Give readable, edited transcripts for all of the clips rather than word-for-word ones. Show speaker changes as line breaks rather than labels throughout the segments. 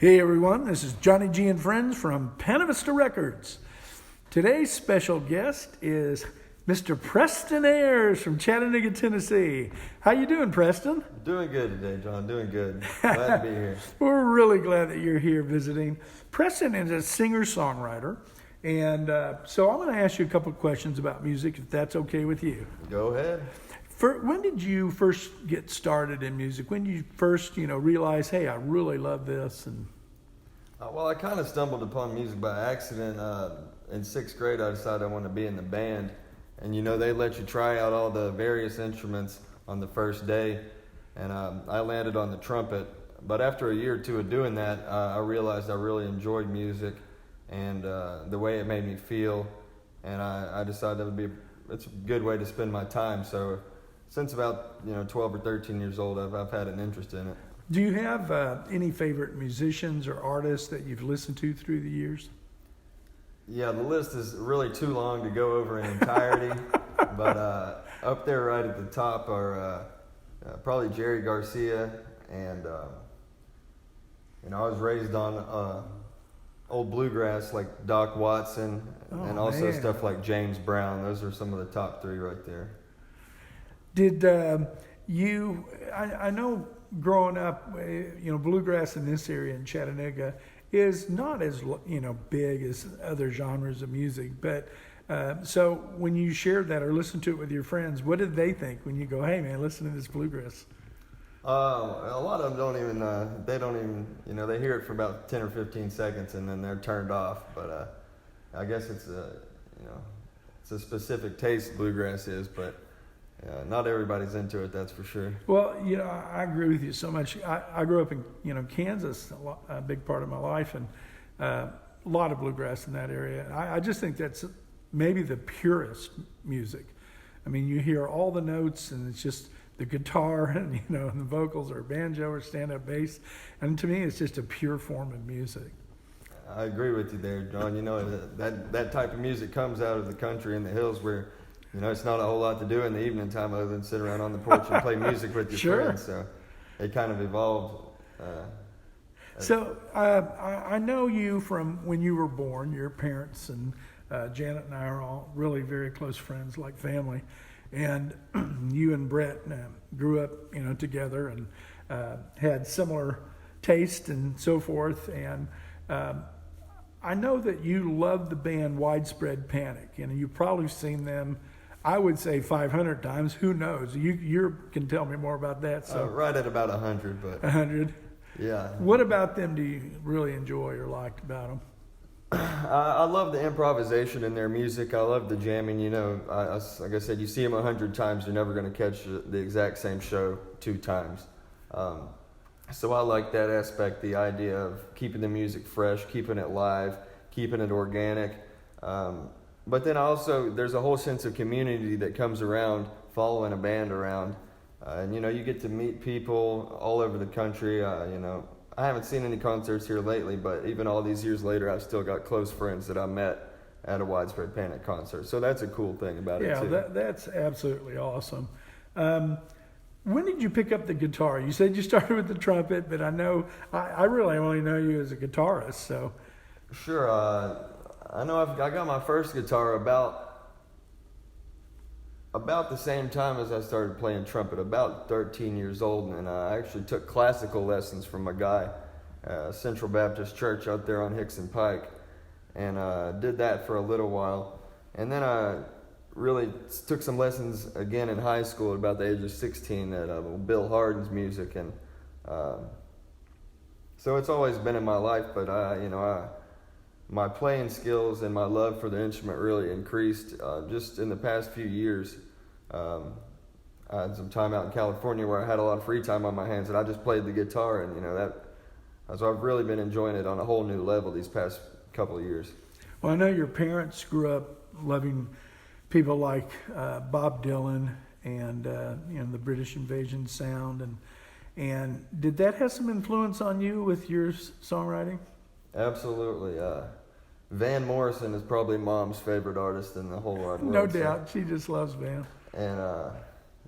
Hey everyone, this is Johnny G and Friends from Pana Vista Records. Today's special guest is Mr. Preston Ayers from Chattanooga, Tennessee. How you doing, Preston?
Doing good today, John. Doing good. Glad to be here.
We're really glad that you're here visiting. Preston is a singer-songwriter, and so I'm going to ask you a couple of questions about music, if that's okay with you.
Go ahead.
When did you first get started in music? When did you first, realize, hey, I really love this? And
Well, I kind of stumbled upon music by accident. In sixth grade, I decided I wanted to be in the band. And, they let you try out all the various instruments on the first day. And I landed on the trumpet. But after a year or two of doing that, I realized I really enjoyed music and the way it made me feel. And I decided it's a good way to spend my time. So since about 12 or 13 years old, I've had an interest in it.
Do you have any favorite musicians or artists that you've listened to through the years?
Yeah, the list is really too long to go over in entirety, but up there right at the top are probably Jerry Garcia, and I was raised on old bluegrass like Doc Watson, and also stuff like James Brown. Those are some of the top three right there.
Did I know growing up, bluegrass in this area in Chattanooga is not as, big as other genres of music. But so when you shared that or listened to it with your friends, what did they think when you go, hey man, listen to this bluegrass?
A lot of them don't even, they hear it for about 10 or 15 seconds and then they're turned off. But I guess it's a specific taste bluegrass is, but not everybody's into it, that's for sure.
Well, I agree with you so much. I grew up in, Kansas a big part of my life, and a lot of bluegrass in that area. I just think that's maybe the purest music. I mean, you hear all the notes, and it's just the guitar, and and the vocals, or banjo, or stand-up bass, and to me, it's just a pure form of music.
I agree with you there, John. That type of music comes out of the country and the hills where it's not a whole lot to do in the evening time other than sit around on the porch and play music with your friends. So it kind of evolved.
So I know you from when you were born. Your parents and Janet and I are all really very close friends, like family. And you and Brett grew up, together and had similar taste and so forth. And I know that you love the band Widespread Panic. You've probably seen them, I would say 500 times. Who knows? You can tell me more about that. So
right at about 100, but
100.
Yeah.
What about them do you really enjoy or like about them?
I love the improvisation in their music. I love the jamming. Like I said, you see them 100 times, you're never going to catch the exact same show 2 times. So I like that aspect, the idea of keeping the music fresh, keeping it live, keeping it organic. But then also, there's a whole sense of community that comes around following a band around. And you get to meet people all over the country. I haven't seen any concerts here lately, but even all these years later, I've still got close friends that I met at a Widespread Panic concert. So that's a cool thing about it, too.
Yeah, that's absolutely awesome. When did you pick up the guitar? You said you started with the trumpet, but I know I really only know you as a guitarist. So
sure. I know I got my first guitar about the same time as I started playing trumpet, about 13 years old, and I actually took classical lessons from a guy, Central Baptist Church out there on Hickson Pike, and did that for a little while. And then I really took some lessons again in high school at about the age of 16 at Bill Hardin's music, and so it's always been in my life, but my playing skills and my love for the instrument really increased just in the past few years. I had some time out in California where I had a lot of free time on my hands, and I just played the guitar, and so I've really been enjoying it on a whole new level these past couple of years.
Well, I know your parents grew up loving people like Bob Dylan and the British Invasion sound, and did that have some influence on you with your songwriting?
Absolutely. Van Morrison is probably Mom's favorite artist in the whole wide world.
No doubt. She just loves Van.
And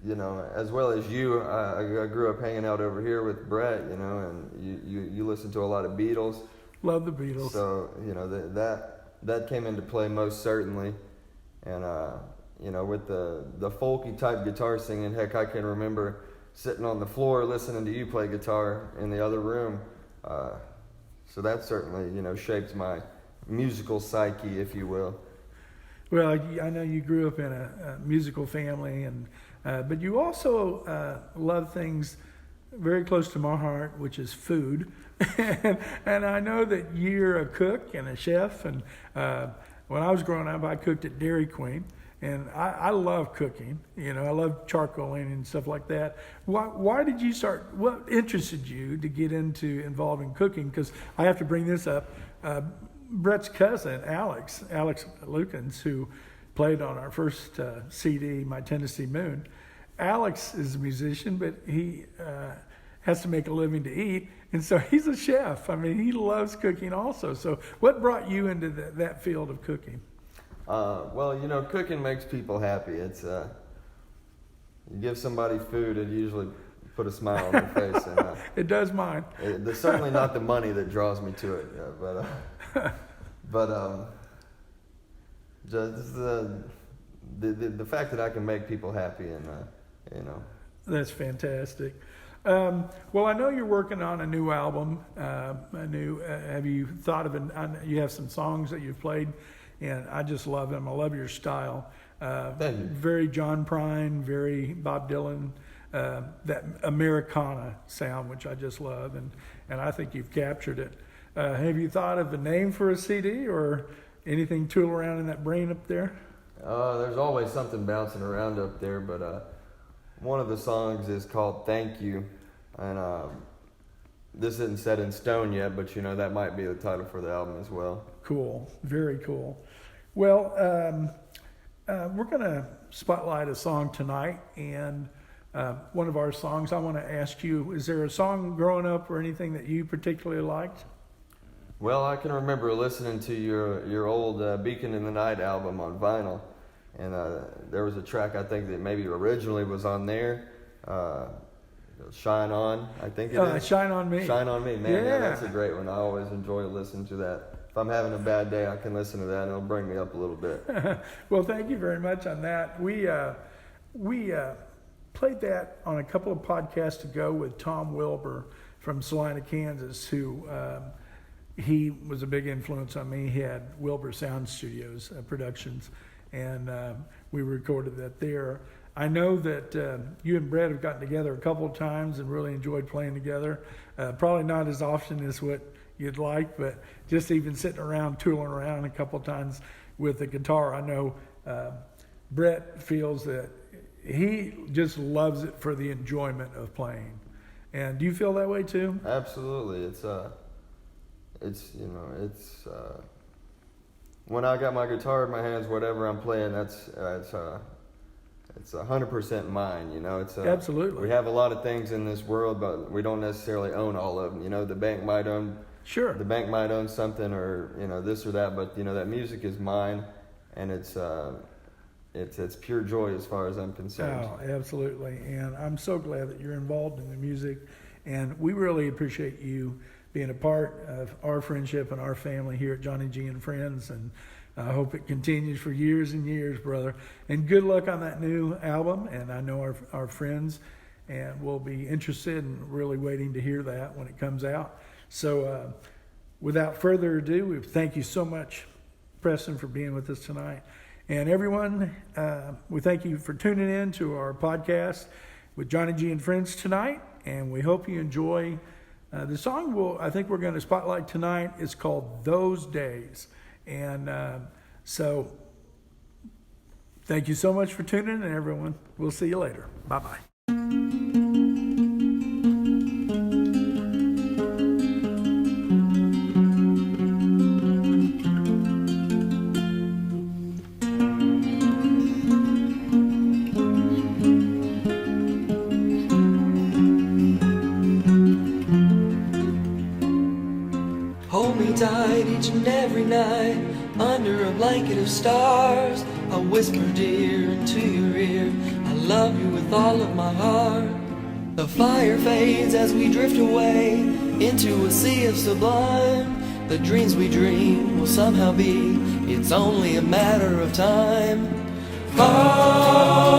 you know, as well as you, I grew up hanging out over here with Brett, you know, and you listen to a lot of Beatles.
Love the Beatles.
So, you know, that came into play most certainly. And, you know, with the folky type guitar singing, heck, I can remember sitting on the floor listening to you play guitar in the other room. So that certainly, you know, shaped my musical psyche, if you will.
Well, I know you grew up in a musical family, and but you also love things very close to my heart, which is food. And I know that you're a cook and a chef. And when I was growing up, I cooked at Dairy Queen. And I love cooking. You know, I love charcoaling and stuff like that. Why did you start? What interested you to get into involving cooking? Because I have to bring this up. Brett's cousin, Alex Lukens, who played on our first CD, My Tennessee Moon. Alex is a musician, but he has to make a living to eat, and so he's a chef. I mean, he loves cooking also. So what brought you into that field of cooking?
Well, you know, cooking makes people happy. It's you give somebody food, it usually put a smile on their face. And,
it does mine.
There's certainly not the money that draws me to it, but just the fact that I can make people happy, and you know.
That's fantastic. Well, I know you're working on a new album. Have you thought of it? You have some songs that you've played, and I just love them. I love your style.
Thank you.
Very John Prine, very Bob Dylan, that Americana sound, which I just love, and I think you've captured it. Have you thought of a name for a CD or anything tool around in that brain up there?
There's always something bouncing around up there, but one of the songs is called Thank You, and this isn't set in stone yet, but you know, that might be the title for the album as well.
Cool, very cool. Well, we're going to spotlight a song tonight, and one of our songs, I want to ask you, is there a song growing up or anything that you particularly liked?
Well, I can remember listening to your old Beacon in the Night album on vinyl, and there was a track I think that maybe originally was on there, Shine On, I think it is.
Shine On Me.
Shine On Me, man,
yeah,
that's a great one. I always enjoy listening to that. If I'm having a bad day, I can listen to that, and it'll bring me up a little bit.
Well, thank you very much on that. We played that on a couple of podcasts ago with Tom Wilbur from Salina, Kansas, who he was a big influence on me. He had Wilbur Sound Studios Productions, and we recorded that there. I know that you and Brett have gotten together a couple of times and really enjoyed playing together. Probably not as often as what you'd like, but just even sitting around, tooling around a couple of times with the guitar. I know Brett feels that he just loves it for the enjoyment of playing. And do you feel that way too?
Absolutely. It's when I got my guitar in my hands, whatever I'm playing, it's 100% mine. You know,
absolutely.
We have a lot of things in this world, but we don't necessarily own all of them. You know, the bank might own something, or you know, this or that, but you know, that music is mine, and it's pure joy as far as I'm concerned.
Oh, absolutely. And I'm so glad that you're involved in the music, and we really appreciate you being a part of our friendship and our family here at Jonny G and Friends, and I hope it continues for years and years, brother. And good luck on that new album, and I know our friends and will be interested and really waiting to hear that when it comes out. So without further ado, we thank you so much, Preston, for being with us tonight. And everyone, we thank you for tuning in to our podcast with Jonny G and Friends tonight, and we hope you enjoy the song I think we're going to spotlight tonight is called Those Days. And so thank you so much for tuning in, everyone. We'll see you later. Bye-bye.
Hold me tight each and every night under a blanket of stars. I'll whisper dear into your ear, I love you with all of my heart. The fire fades as we drift away into a sea of sublime. The dreams we dream will somehow be, it's only a matter of time. Far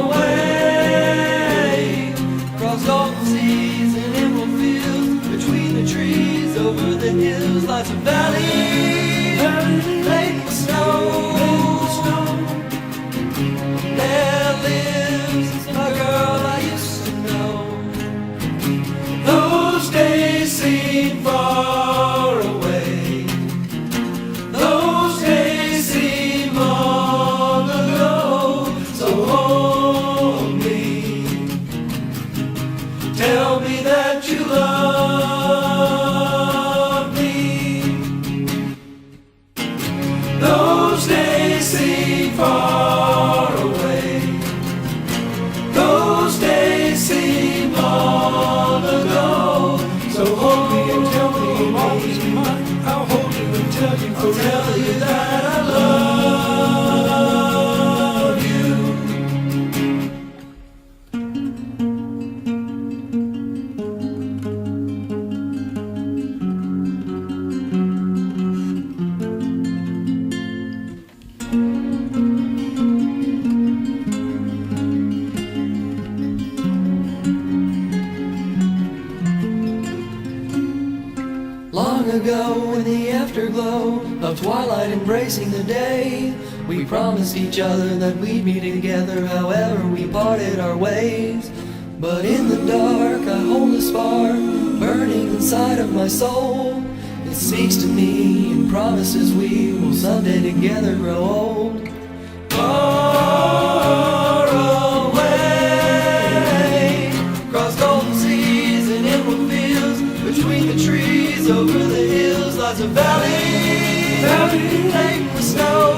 away, across golden seas and emerald fields, between the trees, over the hills, lies a valley, laden with snow. There lives a girl I used to know. Those days seem far away. Those days seem long ago. So hold me. Tell me that you love me. Those days seem far away. Those days seem long ago. So hold me and tell me I'm always mine. I'll hold you and tell you forever. I'll tell you that I love you. Long ago, in the afterglow of twilight embracing the day, we promised each other that we'd be together however we parted our ways. But in the dark I hold a spark burning inside of my soul. It speaks to me and promises we will someday together grow old. Far away, across golden seas and emerald fields, between the trees, over the hills, lies a valley, laden with snow.